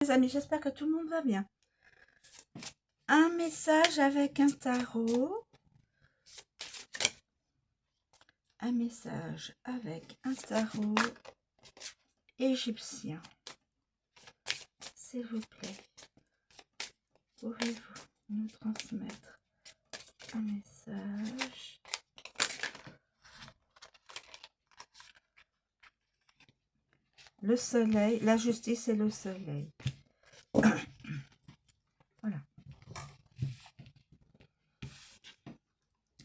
Les amis, j'espère que tout le monde va bien. Un message avec un tarot. Un message avec un tarot égyptien. S'il vous plaît, pouvez-vous nous transmettre un message? Le soleil, la justice et le soleil. Voilà.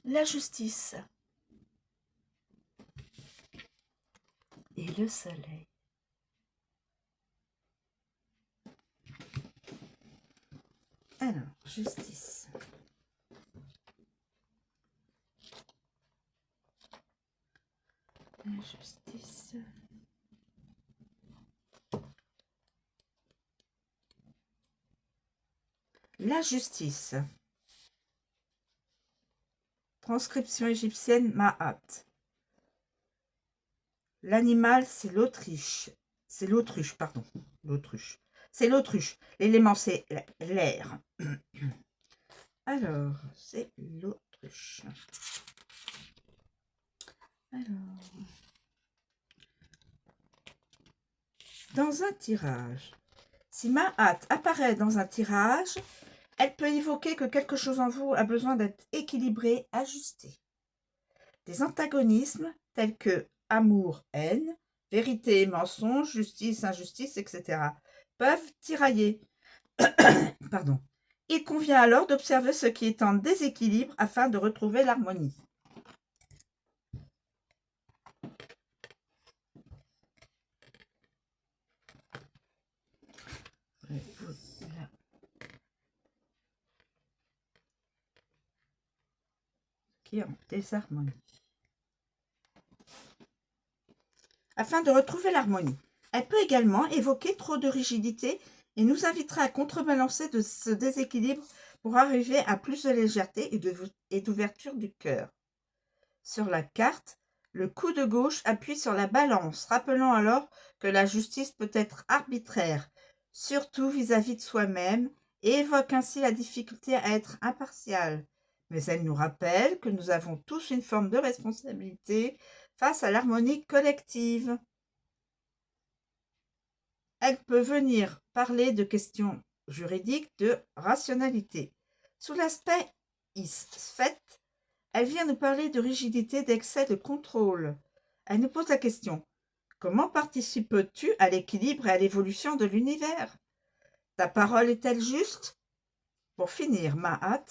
La justice et le soleil. Alors, justice. La justice. La justice. Transcription égyptienne Ma'at. L'animal, c'est l'Autriche. C'est l'autruche, pardon. L'autruche. C'est l'autruche. L'élément, c'est l'air. Alors, c'est l'autruche. Alors, dans un tirage, si Ma'at apparaît dans un tirage, elle peut évoquer que quelque chose en vous a besoin d'être équilibré, ajusté. Des antagonismes tels que amour, haine, vérité et mensonge, justice, injustice, etc. peuvent tirailler. Pardon. Il convient alors d'observer ce qui est en déséquilibre afin de retrouver l'harmonie. Qui est en désharmonie. Afin de retrouver l'harmonie. Elle peut également évoquer trop de rigidité et nous invitera à contrebalancer de ce déséquilibre pour arriver à plus de légèreté et d'ouverture du cœur. Sur la carte, le coup de gauche appuie sur la balance, rappelant alors que la justice peut être arbitraire, surtout vis-à-vis de soi-même, et évoque ainsi la difficulté à être impartial. Mais elle nous rappelle que nous avons tous une forme de responsabilité face à l'harmonie collective. Elle peut venir parler de questions juridiques de rationalité. Sous l'aspect Isfet, elle vient nous parler de rigidité, d'excès de contrôle. Elle nous pose la question: comment participes-tu à l'équilibre et à l'évolution de l'univers? Ta parole est-elle juste? Pour finir, Ma'at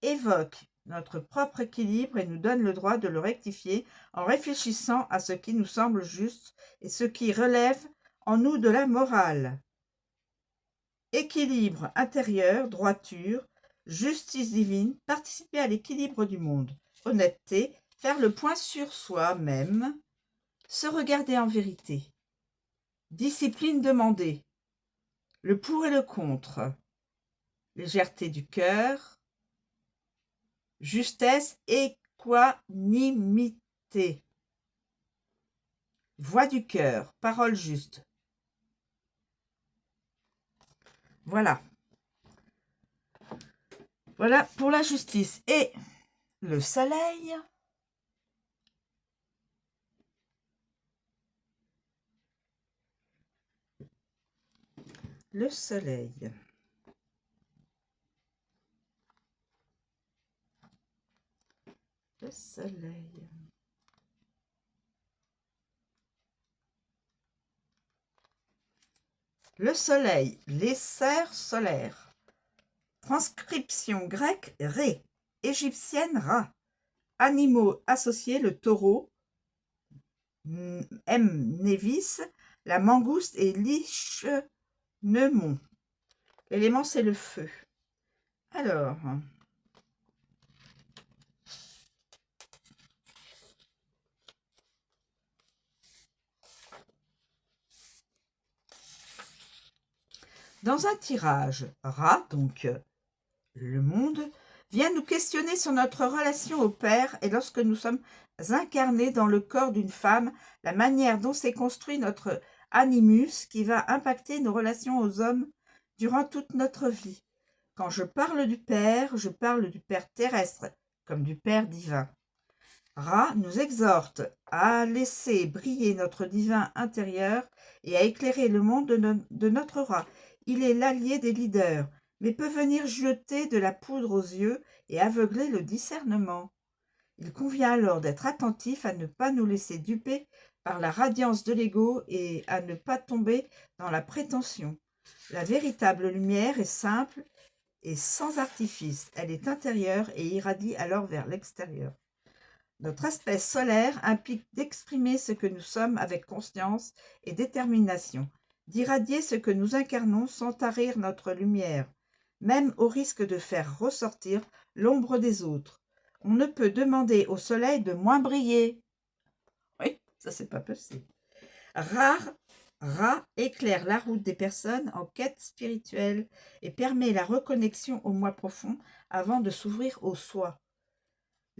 évoque notre propre équilibre et nous donne le droit de le rectifier en réfléchissant à ce qui nous semble juste et ce qui relève en nous de la morale. Équilibre intérieur, droiture, justice divine, participer à l'équilibre du monde, honnêteté, faire le point sur soi-même, se regarder en vérité, discipline demandée, le pour et le contre, légèreté du cœur, justesse, équanimité, voix du cœur, parole juste. Voilà. Voilà pour la justice. Et le soleil. Le soleil. Le soleil. Le soleil, les serres solaires. Transcription grecque Ré, égyptienne Ra. Animaux associés, le taureau, M. nevis, la mangouste et l'ichneumon. L'élément, c'est le feu. Alors, dans un tirage, Ra, donc le monde, vient nous questionner sur notre relation au Père et lorsque nous sommes incarnés dans le corps d'une femme, la manière dont s'est construit notre Animus, qui va impacter nos relations aux hommes durant toute notre vie. Quand je parle du Père, je parle du Père terrestre, comme du Père divin. Ra nous exhorte à laisser briller notre divin intérieur et à éclairer le monde de notre Ra. Il est l'allié des leaders, mais peut venir jeter de la poudre aux yeux et aveugler le discernement. Il convient alors d'être attentif à ne pas nous laisser duper par la radiance de l'ego et à ne pas tomber dans la prétention. La véritable lumière est simple et sans artifice. Elle est intérieure et irradie alors vers l'extérieur. Notre aspect solaire implique d'exprimer ce que nous sommes avec conscience et détermination, d'irradier ce que nous incarnons sans tarir notre lumière, même au risque de faire ressortir l'ombre des autres. On ne peut demander au soleil de moins briller. Oui, ça c'est pas possible. Ra éclaire la route des personnes en quête spirituelle et permet la reconnexion au moi profond avant de s'ouvrir au soi.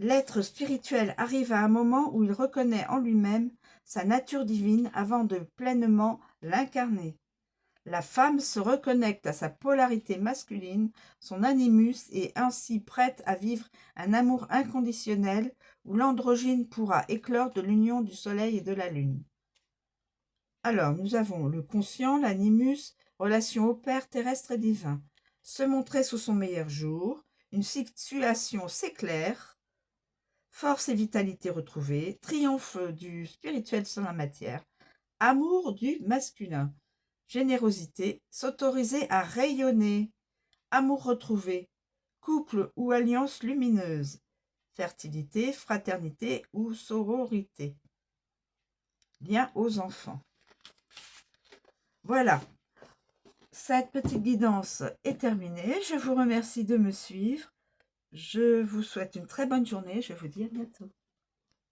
L'être spirituel arrive à un moment où il reconnaît en lui-même sa nature divine avant de pleinement l'incarner. La femme se reconnecte à sa polarité masculine, son animus, et ainsi prête à vivre un amour inconditionnel où l'androgyne pourra éclore de l'union du soleil et de la lune. Alors, nous avons le conscient, l'animus, relation au Père terrestre et divin. Se montrer sous son meilleur jour, une situation s'éclaire, force et vitalité retrouvée, triomphe du spirituel sur la matière, amour du masculin, générosité, s'autoriser à rayonner, amour retrouvé, couple ou alliance lumineuse, fertilité, fraternité ou sororité, lien aux enfants. Voilà, cette petite guidance est terminée. Je vous remercie de me suivre. Je vous souhaite une très bonne journée. Je vous dis à bientôt.